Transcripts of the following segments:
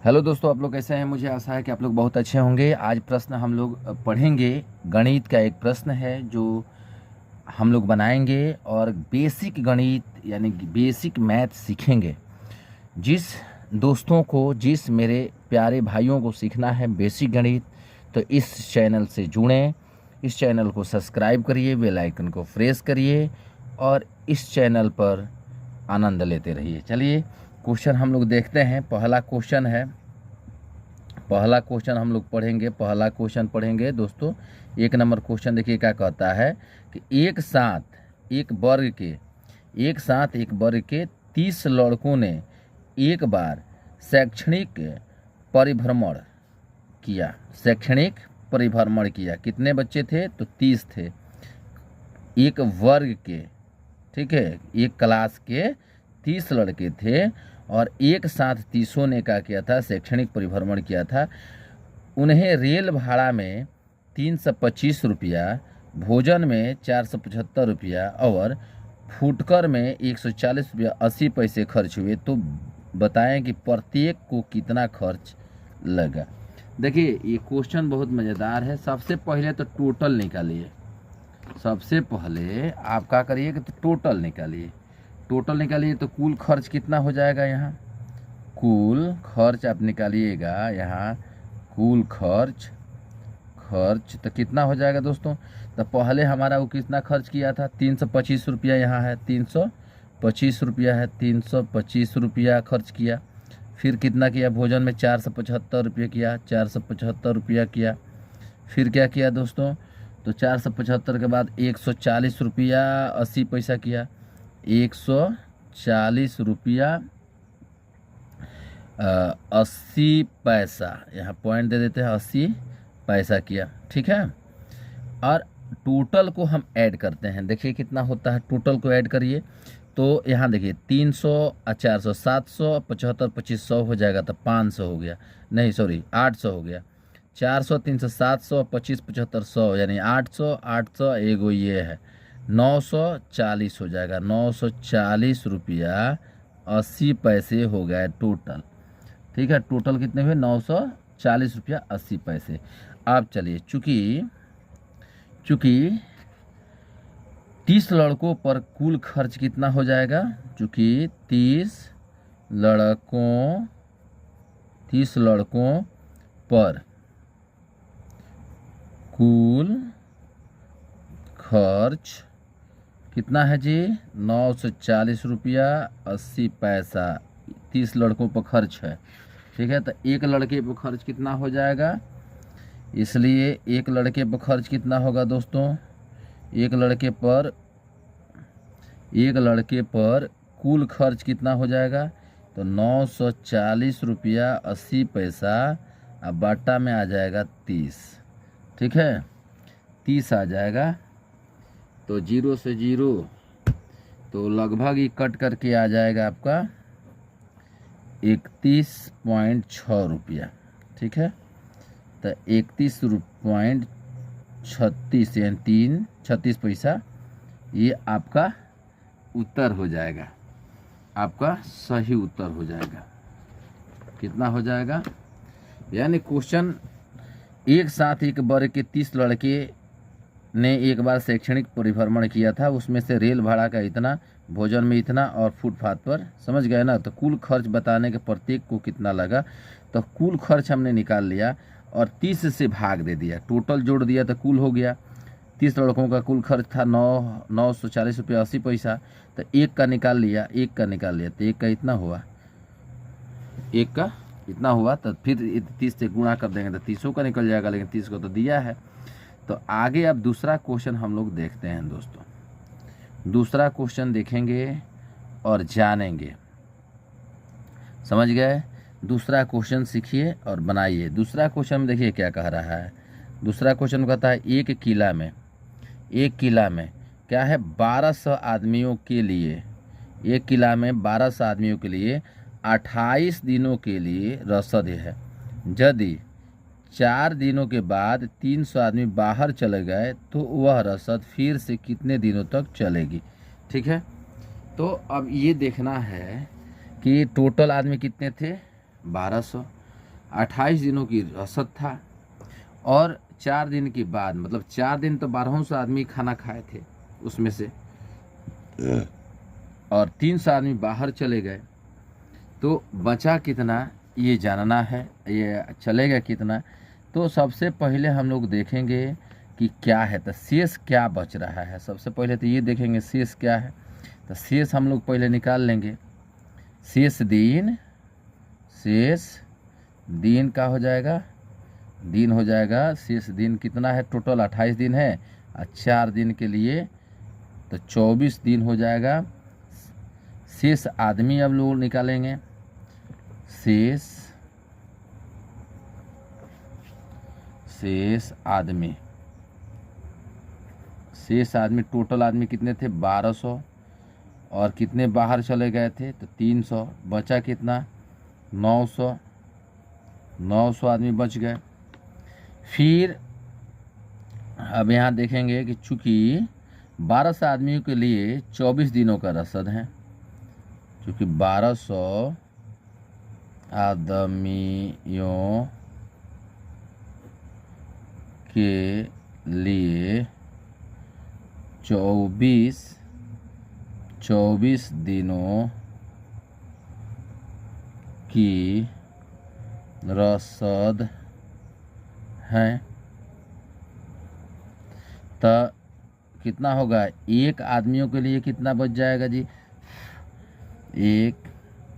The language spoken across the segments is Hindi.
हेलो दोस्तों, आप लोग कैसे हैं। मुझे आशा है कि आप लोग बहुत अच्छे होंगे। आज प्रश्न हम लोग पढ़ेंगे। गणित का एक प्रश्न है जो हम लोग बनाएंगे और बेसिक गणित यानी बेसिक मैथ सीखेंगे। जिस दोस्तों को, जिस मेरे प्यारे भाइयों को सीखना है बेसिक गणित, तो इस चैनल से जुड़ें। इस चैनल को सब्सक्राइब करिए, बेल आइकन को प्रेस करिए और इस चैनल पर आनंद लेते रहिए। चलिए क्वेश्चन हम लोग देखते हैं। पहला क्वेश्चन हम लोग पढ़ेंगे। पहला क्वेश्चन पढ़ेंगे दोस्तों। 1 नंबर क्वेश्चन देखिए क्या कहता है कि एक साथ एक वर्ग के 30 लड़कों ने एक बार शैक्षणिक परिभ्रमण किया। कितने बच्चे थे? तो 30 थे। एक वर्ग के, ठीक है, एक क्लास के 30 लड़के थे और एक साथ 30 ने क्या किया था? शैक्षणिक परिभ्रमण किया था। उन्हें रेल भाड़ा में 325 रुपया, भोजन में 475 रुपया और फुटकर में 140 रुपया 80 पैसे खर्च हुए। तो बताएं कि प्रत्येक को कितना खर्च लगा। देखिए ये क्वेश्चन बहुत मज़ेदार है। सबसे पहले तो टोटल निकालिए। सबसे पहले आप क्या करिए कि तो टोटल निकालिए। तो कुल खर्च कितना हो जाएगा? यहाँ कुल खर्च आप निकालिएगा। यहाँ कुल खर्च तो कितना हो जाएगा दोस्तों? तो पहले हमारा वो कितना खर्च किया था? 325 रुपया। यहाँ है 325 रुपया है, 325 रुपया खर्च किया। फिर कितना किया? भोजन में 475 रुपया किया, 475 रुपया किया। फिर क्या किया दोस्तों? तो 475 के बाद 140 रुपया 80 पैसा किया। 140 रुपया 80 पैसा, यहाँ पॉइंट दे देते हैं, 80 पैसा किया। ठीक है। और टोटल को हम ऐड करते हैं। देखिए कितना होता है। टोटल को ऐड करिए तो यहाँ देखिए 300 और 400, 700, 75, 2500 हो जाएगा। तो 500 हो गया, नहीं सॉरी 800 हो गया। 400, 300, 700, 25, 75, 100 यानी 800, 800 एगो ये है 940 हो जाएगा। 940 रुपया 80 पैसे हो गए टोटल। ठीक है, टोटल कितने हुए? 940 रुपया 80 पैसे। अब चलिए, चूँकि 30 लड़कों पर कुल खर्च कितना हो जाएगा? चूँकि 30 लड़कों पर कुल खर्च कितना है जी? 940 रुपया 80 पैसा 30 लड़कों पर खर्च है। ठीक है, तो एक लड़के पर खर्च कितना हो जाएगा? इसलिए एक लड़के पर खर्च कितना होगा दोस्तों? एक लड़के पर कुल खर्च कितना हो जाएगा? तो 940 रुपया 80 पैसा अब बाटा में आ जाएगा 30। ठीक है, 30 आ जाएगा। तो 0 से 0 तो लगभग ही कट करके आ जाएगा आपका 31.6 रुपया। ठीक है, तो 31.36 यानी 36 पैसा ये आपका उत्तर हो जाएगा। आपका सही उत्तर हो जाएगा। कितना हो जाएगा? यानी क्वेश्चन एक साथ एक वर्ग के 30 लड़के ने एक बार शैक्षणिक परिभ्रमण किया था। उसमें से रेल भाड़ा का इतना, भोजन में इतना और फुटपाथ पर, समझ गए ना। तो कुल खर्च बताने के प्रत्येक को कितना लगा। तो कुल खर्च हमने निकाल लिया और 30 से भाग दे दिया। टोटल जोड़ दिया तो कुल हो गया। 30 लड़कों का कुल खर्च था 940 रुपया 80 पैसा। तो एक का निकाल लिया। तो एक का इतना हुआ, तो फिर 30 से गुणा कर देंगे तो 30 का निकल जाएगा। लेकिन 30 को तो दिया है। तो आगे अब दूसरा क्वेश्चन हम लोग देखते हैं दोस्तों। दूसरा क्वेश्चन देखेंगे और जानेंगे। समझ गए? दूसरा क्वेश्चन सीखिए और बनाइए। दूसरा क्वेश्चन में देखिए क्या कह रहा है। दूसरा क्वेश्चन कहता है एक किला में क्या है? 1200 आदमियों के लिए, एक किला में 1200 आदमियों के लिए 28 दिनों के लिए रसद है। यदि 4 दिनों के बाद 300 आदमी बाहर चले गए तो वह रसद फिर से कितने दिनों तक चलेगी? ठीक है, तो अब ये देखना है कि टोटल आदमी कितने थे? 1200। 28 दिनों की रसद था, और 4 दिन के बाद, मतलब 4 दिन तो 1200 आदमी खाना खाए थे उसमें से, और 300 आदमी बाहर चले गए, तो बचा कितना ये जानना है, ये चलेगा कितना। तो सबसे पहले हम लोग देखेंगे कि क्या है, तो शेष क्या बच रहा है। सबसे पहले तो ये देखेंगे शेष क्या है, तो शेष हम लोग पहले निकाल लेंगे। शेष दिन का हो जाएगा, दिन हो जाएगा, शेष दिन कितना है, टोटल 28 दिन है, और 4 दिन के लिए तो 24 दिन हो जाएगा। शेष आदमी अब लोग निकालेंगे, शेष आदमी टोटल आदमी कितने थे, 1200, और कितने बाहर चले गए थे, तो 300, बचा कितना, 900 आदमी बच गए। फिर अब यहाँ देखेंगे कि चूँकि 1200 आदमियों के लिए 24 दिनों का रसद है, चूँकि 1200 आदमियों के लिए 24 दिनों की रसद है, तो कितना होगा, एक आदमियों के लिए कितना बच जाएगा जी, एक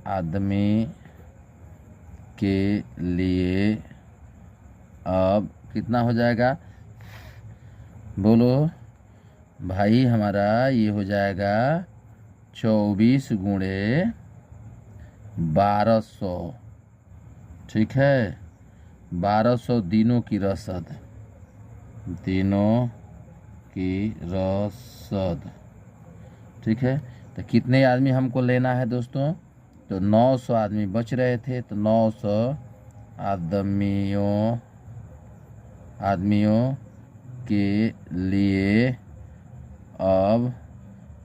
आदमी के लिए अब कितना हो जाएगा, बोलो भाई हमारा, ये हो जाएगा 24 गुणे 1200, ठीक है, 1200 दिनों की रसद, ठीक है। तो कितने आदमी हमको लेना है दोस्तों, तो 900 आदमी बच रहे थे, तो 900 आदमियों के लिए अब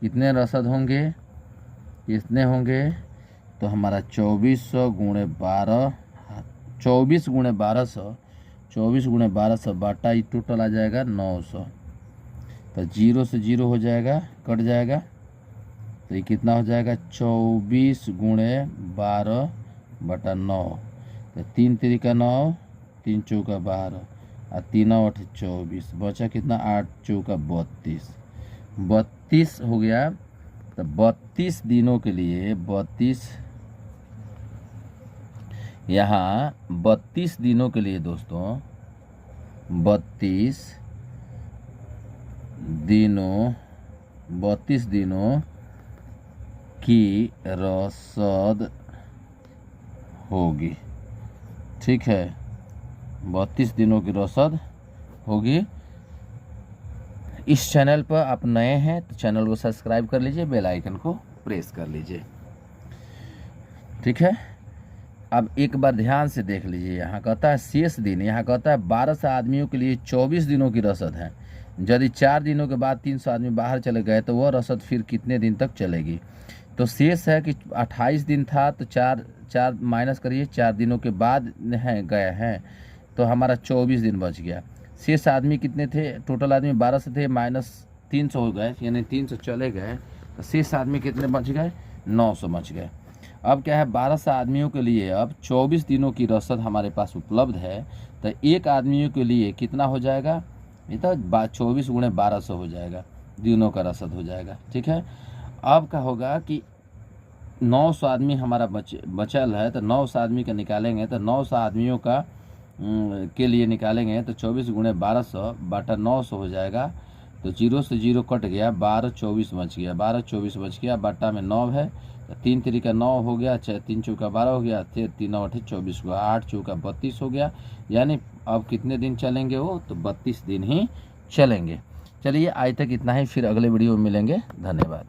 कितने रसद होंगे, कितने होंगे, तो हमारा 24 गुणे 1200 बाटा ये टोटल आ जाएगा 900, तो 0 से 0 हो जाएगा, कट जाएगा, तो ये कितना हो जाएगा, 24 गुणे 12 बटा 9, तो 3 तिरिका 9, 3 चौका 12, और 3 8 24, बचा कितना, 8 चौका 32 हो गया। तो 32 दिनों के लिए 32 यहाँ 32 दिनों के लिए दोस्तों 32 दिनों की रसद होगी, ठीक है, 32 दिनों की रसद होगी। इस चैनल पर आप नए हैं तो चैनल को सब्सक्राइब कर लीजिए, बेल आइकन को प्रेस कर लीजिए, ठीक है। अब एक बार ध्यान से देख लीजिए, यहाँ कहता है शेष दिन, यहाँ कहता है 1200 आदमियों के लिए 24 दिनों की रसद है, यदि 4 दिनों के बाद 300 आदमी बाहर चले गए तो वह रसद फिर कितने दिन तक चलेगी। तो शेष है कि 28 दिन था, तो 4 माइनस करिए, 4 दिनों के बाद गए हैं, तो हमारा 24 दिन बच गया। शेष आदमी कितने थे, टोटल आदमी 1200 थे, माइनस 300 हो गए, यानी 300 चले गए, तो शेष आदमी कितने बच गए, 900 बच गए। अब क्या है, 1200 आदमियों के लिए अब 24 दिनों की रसद हमारे पास उपलब्ध है, तो एक आदमियों के लिए कितना हो जाएगा, ये तो 24 गुणे 1200 हो जाएगा, दिनों का रसद हो जाएगा, ठीक है। अब क्या होगा कि 900 आदमी हमारा बचल है, तो 900 आदमी का निकालेंगे, तो 900 आदमियों का के लिए निकालेंगे, तो 24 गुणे 1200 बाटा 900 हो जाएगा, तो 0 से 0 कट गया, 12 24 बच गया, 12 24 बच गया, बाटा में 9 है, तो 3 तिरिका 9 हो गया, 3 चौका 12 हो गया, 3 8 24 हुआ, 8 चौका 32 हो गया, यानी अब कितने दिन चलेंगे वो, तो 32 दिन ही चलेंगे। चलिए आज तक इतना ही, फिर अगले वीडियो में मिलेंगे, धन्यवाद।